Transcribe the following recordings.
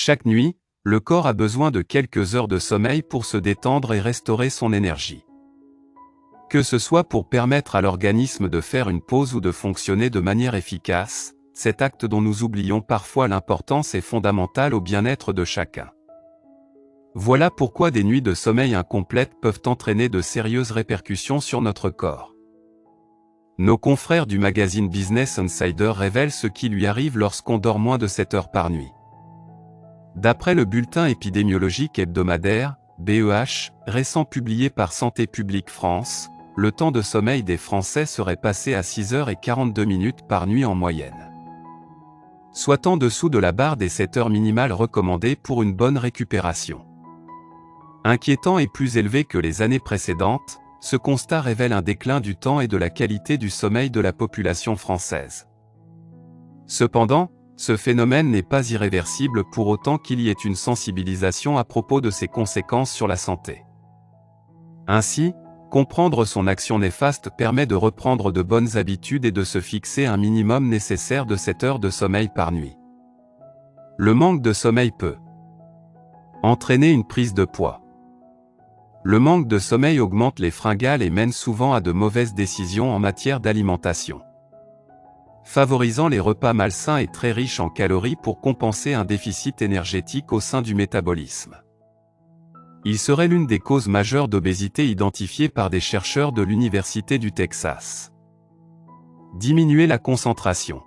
Chaque nuit, le corps a besoin de quelques heures de sommeil pour se détendre et restaurer son énergie. Que ce soit pour permettre à l'organisme de faire une pause ou de fonctionner de manière efficace, cet acte dont nous oublions parfois l'importance est fondamental au bien-être de chacun. Voilà pourquoi des nuits de sommeil incomplètes peuvent entraîner de sérieuses répercussions sur notre corps. Nos confrères du magazine Business Insider révèlent ce qui lui arrive lorsqu'on dort moins de 7 heures par nuit. D'après le bulletin épidémiologique hebdomadaire, BEH, récent publié par Santé publique France, le temps de sommeil des Français serait passé à 6h42 par nuit en moyenne. Soit en dessous de la barre des 7 heures minimales recommandées pour une bonne récupération. Inquiétant et plus élevé que les années précédentes, ce constat révèle un déclin du temps et de la qualité du sommeil de la population française. Cependant, ce phénomène n'est pas irréversible pour autant qu'il y ait une sensibilisation à propos de ses conséquences sur la santé. Ainsi, comprendre son action néfaste permet de reprendre de bonnes habitudes et de se fixer un minimum nécessaire de 7 heures de sommeil par nuit. Le manque de sommeil peut entraîner une prise de poids. Le manque de sommeil augmente les fringales et mène souvent à de mauvaises décisions en matière d'alimentation. Favorisant les repas malsains et très riches en calories pour compenser un déficit énergétique au sein du métabolisme. Il serait l'une des causes majeures d'obésité identifiées par des chercheurs de l'Université du Texas. Diminuer la concentration.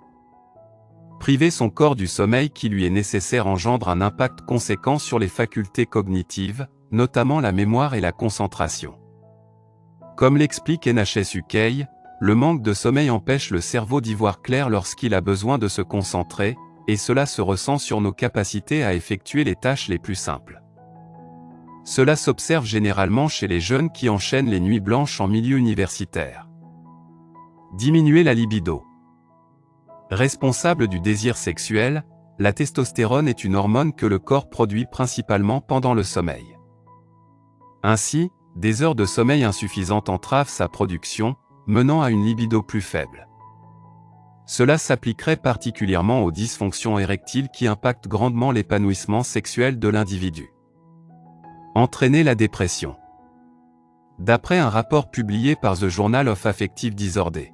Priver son corps du sommeil qui lui est nécessaire engendre un impact conséquent sur les facultés cognitives, notamment la mémoire et la concentration. Comme l'explique NHS UK, le manque de sommeil empêche le cerveau d'y voir clair lorsqu'il a besoin de se concentrer, et cela se ressent sur nos capacités à effectuer les tâches les plus simples. Cela s'observe généralement chez les jeunes qui enchaînent les nuits blanches en milieu universitaire. Diminuer la libido. Responsable du désir sexuel, la testostérone est une hormone que le corps produit principalement pendant le sommeil. Ainsi, des heures de sommeil insuffisantes entravent sa production, menant à une libido plus faible. Cela s'appliquerait particulièrement aux dysfonctions érectiles qui impactent grandement l'épanouissement sexuel de l'individu. Entraîner la dépression. D'après un rapport publié par The Journal of Affective Disorder,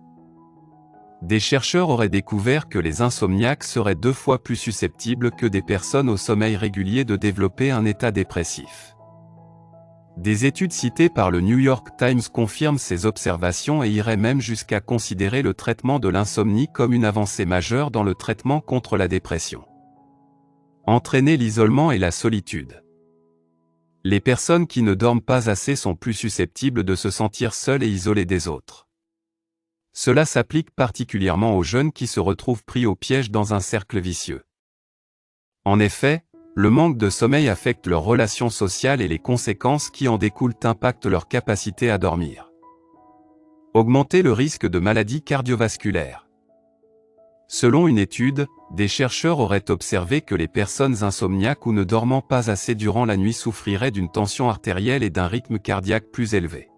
des chercheurs auraient découvert que les insomniaques seraient 2 fois plus susceptibles que des personnes au sommeil régulier de développer un état dépressif. Des études citées par le New York Times confirment ces observations et iraient même jusqu'à considérer le traitement de l'insomnie comme une avancée majeure dans le traitement contre la dépression. Entraîner l'isolement et la solitude. Les personnes qui ne dorment pas assez sont plus susceptibles de se sentir seules et isolées des autres. Cela s'applique particulièrement aux jeunes qui se retrouvent pris au piège dans un cercle vicieux. En effet, le manque de sommeil affecte leurs relations sociales et les conséquences qui en découlent impactent leur capacité à dormir. Augmenter le risque de maladies cardiovasculaires. Selon une étude, des chercheurs auraient observé que les personnes insomniaques ou ne dormant pas assez durant la nuit souffriraient d'une tension artérielle et d'un rythme cardiaque plus élevé.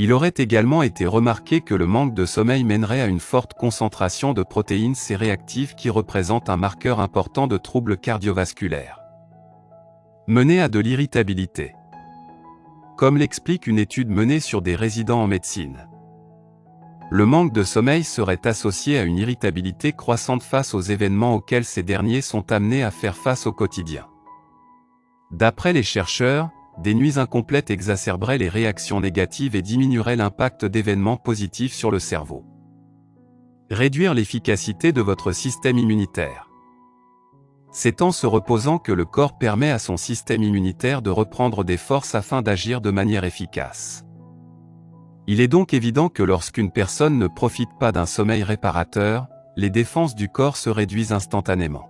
Il aurait également été remarqué que le manque de sommeil mènerait à une forte concentration de protéines C-réactives qui représentent un marqueur important de troubles cardiovasculaires. Mener à de l'irritabilité. Comme l'explique une étude menée sur des résidents en médecine. Le manque de sommeil serait associé à une irritabilité croissante face aux événements auxquels ces derniers sont amenés à faire face au quotidien. D'après les chercheurs, des nuits incomplètes exacerberaient les réactions négatives et diminueraient l'impact d'événements positifs sur le cerveau. Réduire l'efficacité de votre système immunitaire. C'est en se reposant que le corps permet à son système immunitaire de reprendre des forces afin d'agir de manière efficace. Il est donc évident que lorsqu'une personne ne profite pas d'un sommeil réparateur, les défenses du corps se réduisent instantanément.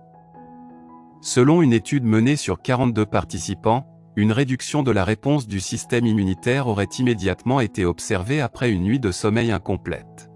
Selon une étude menée sur 42 participants, une réduction de la réponse du système immunitaire aurait immédiatement été observée après une nuit de sommeil incomplète.